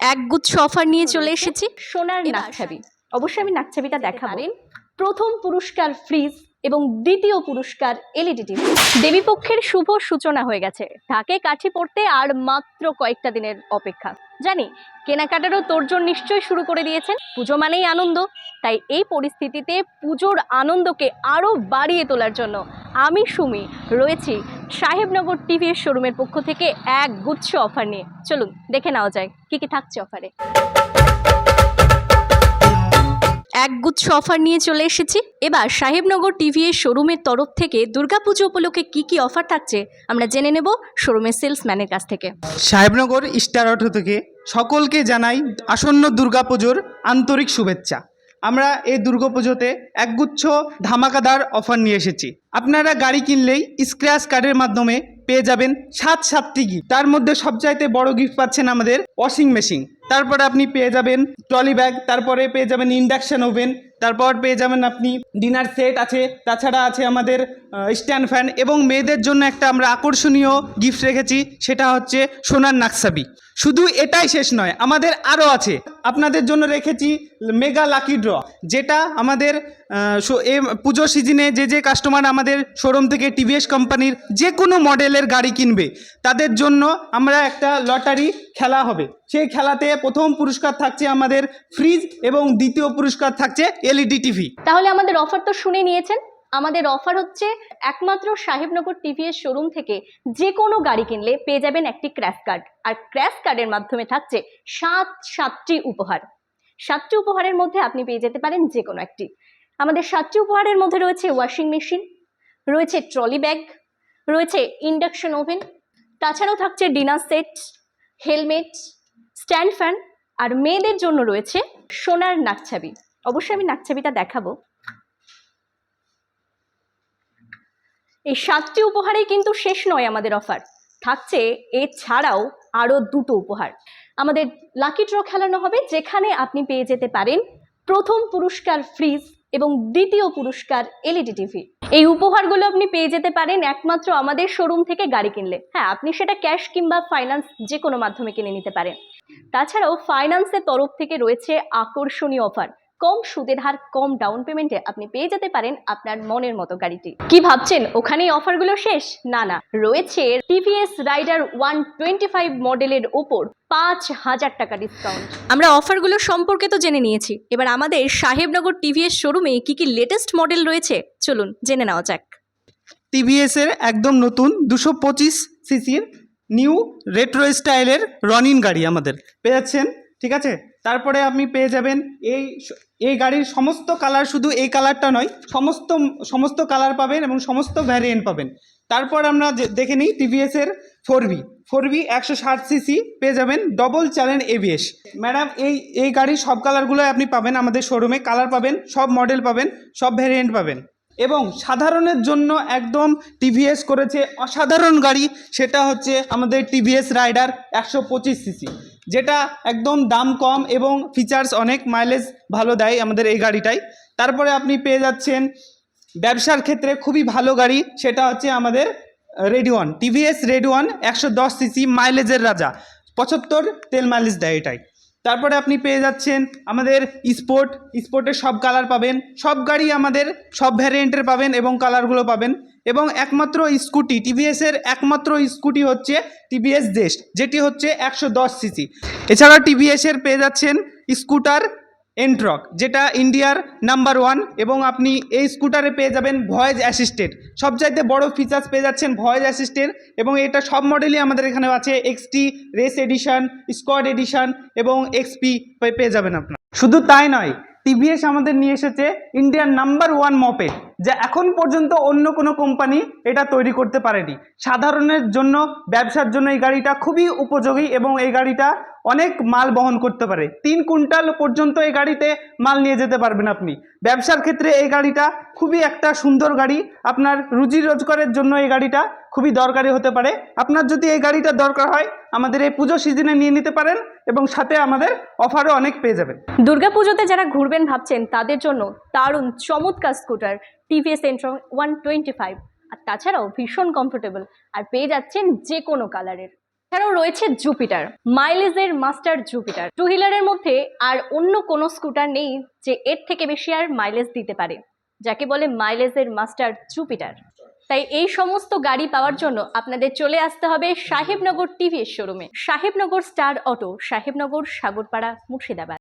একগুচ্ছ অফার নিয়ে চলে এসেছি সোনার নাকছাবি। অবশ্যই আমি নাকছাবিটা দেখাবো। প্রথম পুরস্কার ফ্রিজ এবং দ্বিতীয় পুরস্কার এলইডি টিভি। দেবীপক্ষের শুভ সূচনা হয়ে গেছে, ঢাকে কাঠি পড়তে আর মাত্র কয়েকটা দিনের অপেক্ষা। জানি কেনাকাটারও তোড়জোড় নিশ্চয়ই শুরু করে দিয়েছেন। পুজো মানেই আনন্দ, তাই এই পরিস্থিতিতে পুজোর আনন্দকে আরও বাড়িয়ে তোলার জন্য আমি সুমি রয়েছি সাহেবনগর টিভিএস শোরুমের পক্ষ থেকে এক গুচ্ছ অফার নিয়ে। চলুন দেখে নেওয়া যায় কি কি থাকছে অফারে। একগুচ্ছ অফার নিয়ে চলে এসেছি। এবার সাহেবনগর টিভিএস শোরুমের তরফ থেকে দুর্গাপুজো উপলক্ষে কি কি অফার থাকছে আমরা জেনে নেব শোরুমের সেলসম্যানের কাছ থেকে। সাহেবনগর স্টার অটো থেকে সকলকে জানাই আসন্ন দুর্গাপুজোর আন্তরিক শুভেচ্ছা। আমরা এই দুর্গাপুজোতে একগুচ্ছ ধামাকাদার অফার নিয়ে এসেছি। আপনারা গাড়ি কিনলেই স্ক্র্যাচ কার্ডের মাধ্যমে পেয়ে যাবেন 7টি গিফট। তার মধ্যে সবচাইতে বড় গিফট পাচ্ছেন আমাদের ওয়াশিং মেশিন, তারপরে আপনি পেয়ে যাবেন ট্রলি ব্যাগ, তারপরে পেয়ে যাবেন ইন্ডাকশন ওভেন, তারপর পেয়ে যাবেন আপনি ডিনার সেট আছে, তাছাড়া আছে আমাদের স্ট্যান্ড ফ্যান, এবং মেয়েদের জন্য একটা আমরা আকর্ষণীয় গিফট রেখেছি, সেটা হচ্ছে সোনার নাকছাবি। শুধু এটাই শেষ নয়, আমাদের আরও আছে। আপনাদের জন্য রেখেছি মেগা লাকি ড্র, যেটা আমাদের পুজো সিজনে যে কাস্টমার আমাদের শোরুম থেকে টিভিএস কোম্পানির যে কোনো মডেলের গাড়ি কিনবে তাদের জন্য আমরা একটা লটারি খেলা হবে। সেই খেলাতে প্রথম পুরস্কার থাকছে আমাদের ফ্রিজ এবং দ্বিতীয় পুরস্কার থাকছে এলইডি টিভি। তাহলে আমাদের অফার তো শুনে নিয়েছেন। আমাদের অফার হচ্ছে একমাত্র সাহেবনগর টিভিএস শোরুম থেকে যে কোনো গাড়ি কিনলে পেয়ে যাবেন একটি ক্র্যাশ কার্ড, আর ক্র্যাশ কার্ডের মাধ্যমে থাকছে সাতটি উপহার। 7টি উপহারের মধ্যে আপনি পেয়ে যেতে পারেন যে কোনো একটি। আমাদের 7টি উপহারের মধ্যে রয়েছে ওয়াশিং মেশিন, রয়েছে ট্রলি ব্যাগ, রয়েছে ইন্ডাকশন ওভেন, তাছাড়াও থাকছে dinner set, helmet, stand fan, আর মেয়েদের জন্য রয়েছে সোনার নাকছাবি। অবশ্যই আমি নাকছাবিটা দেখাবো। এই 7টি উপহারেই কিন্তু শেষ নয় আমাদের অফার, থাকছে এছাড়াও আরও 2টো উপহার। আমাদের লাকি ড্র খেলানো হবে, যেখানে আপনি পেয়ে যেতে পারেন প্রথম পুরস্কার ফ্রিজ এবং দ্বিতীয় পুরস্কার এলইডি টিভি। এই উপহারগুলো আপনি পেয়ে যেতে পারেন একমাত্র আমাদের শোরুম থেকে গাড়ি কিনলে। হ্যাঁ, আপনি সেটা ক্যাশ কিংবা ফাইন্যান্স যে কোনো মাধ্যমে কিনে নিতে পারেন। তাছাড়াও ফাইন্যান্সের তরফ থেকে রয়েছে আকর্ষণীয় অফার। কম সুদের হার, কম ডাউন পেমেন্টে আপনি পেয়ে যেতে পারেন আপনার মনের মতো গাড়িটি। কি ভাবছেন ওখানেই অফারগুলো শেষ? না না, রয়েছে টিভিএস রাইডার 125 মডেলের ওপর 5,000 টাকা ডিসকাউন্ট। আমরা অফারগুলো সম্পর্কে তো জেনে নিয়েছি, এবার আমাদের সাহেবনগর টিভিএস শোরুমে কি কি লেটেস্ট মডেল রয়েছে চলুন জেনে নেওয়া যাক। টিভিএসের একদম নতুন 225 সিসির নিউ রেট্রো স্টাইলের রনিন গাড়ি আমাদের পেয়ে যাচ্ছেন, ঠিক আছে। তারপরে আপনি পেয়ে যাবেন এই গাড়ির সমস্ত কালার, শুধু এই কালারটা নয়, সমস্ত কালার পাবেন এবং সমস্ত ভ্যারিয়েন্ট পাবেন। তারপর আমরা দেখে নিই টিভিএসের 4V 160 সিসি পেয়ে যাবেন ডবল চ্যানেল এবিএস। ম্যাডাম এই গাড়ির সব কালারগুলো আপনি পাবেন আমাদের শোরুমে, কালার পাবেন, সব মডেল পাবেন, সব ভ্যারিয়েন্ট পাবেন। এবং সাধারণের জন্য একদম টিভিএস করেছে অসাধারণ গাড়ি, সেটা হচ্ছে আমাদের টিভিএস রাইডার 125 সিসি, যেটা একদম দাম কম এবং ফিচার্স অনেক, মাইলেজ ভালো দেয় আমাদের এই গাড়িটাই। তারপরে আপনি পেয়ে যাচ্ছেন ব্যবসার ক্ষেত্রে খুবই ভালো গাড়ি, সেটা হচ্ছে আমাদের রেডিওয়ান, টিভিএস রেডিওয়ান 110 সিসি, মাইলেজের রাজা, 75 তেল মাইলেজ দেয় এটাই। তারপরে আপনি পেয়ে যাচ্ছেন আমাদের স্পোর্টের সব কালার পাবেন, সব গাড়ি আমাদের সব ভ্যারিয়েন্টের পাবেন এবং কালারগুলো পাবেন। এবং একমাত্র স্কুটি, টিভিএসের একমাত্র স্কুটি হচ্ছে টিভিএস দেশ, যেটি হচ্ছে 110 সিসি। এছাড়া টিভিএসের পেয়ে যাচ্ছেন স্কুটার এন্ট্রক, যেটা ইন্ডিয়ার নাম্বার 1, এবং আপনি এই স্কুটারে পেয়ে যাবেন ভয়েস অ্যাসিস্টেন্ট, সবচাইতে বড় ফিচার্স পেয়ে যাচ্ছেন ভয়েস অ্যাসিস্টেন্ট। এবং এটা সব মডেলই আমাদের এখানে আছে, XT, race edition, squad edition এবং এক্সপি পেয়ে যাবেন আপনার। শুধু তাই নয়, টিভিএস আমাদের নিয়ে এসেছে ইন্ডিয়ার নাম্বার 1 মপেড, যা এখন পর্যন্ত অন্য কোনো কোম্পানি এটা তৈরি করতে পারেনি। সাধারণের জন্য, ব্যবসার জন্য এই গাড়িটা খুবই উপযোগী এবং এই গাড়িটা অনেক মাল বহন করতে পারে। 3 কুইন্টাল পর্যন্ত এই গাড়িতে মাল নিয়ে যেতে পারবেন আপনি। ব্যবসার ক্ষেত্রে এই গাড়িটা খুবই একটা সুন্দর গাড়ি, আপনার রুজি রোজগারের জন্য এই গাড়িটা খুবই দরকারি হতে পারে। আপনার যদি এই গাড়িটা দরকার হয় আমাদের এই পুজো সিজনে নিয়ে নিতে পারেন এবং সাথে আমাদের অফারও অনেক পেয়ে যাবেন। দুর্গাপুজোতে যারা ঘুরবেন ভাবছেন তাদের জন্য দারুণ চমৎকার স্কুটার টিভিএস এন্ট্রন 125, আর তাছাড়াও ভীষণ কমফোর্টেবল, আর পেয়ে যাচ্ছেন যে কোনো কালারের। এছাড়াও রয়েছে জুপিটার, মাইলেজের মাস্টার জুপিটার। টু হুইলারের মধ্যে আর অন্য কোনো স্কুটার নেই যে এর থেকে বেশি আর মাইলেজ দিতে পারে, যাকে বলে মাইলেজের মাস্টার জুপিটার। তাই এই সমস্ত গাড়ি পাওয়ার জন্য আপনাদের চলে আসতে হবে সাহেবনগর টিভিএস শোরুমে। Sahebnagar star auto, Sahebnagar, Sagarpara, Murshidabad.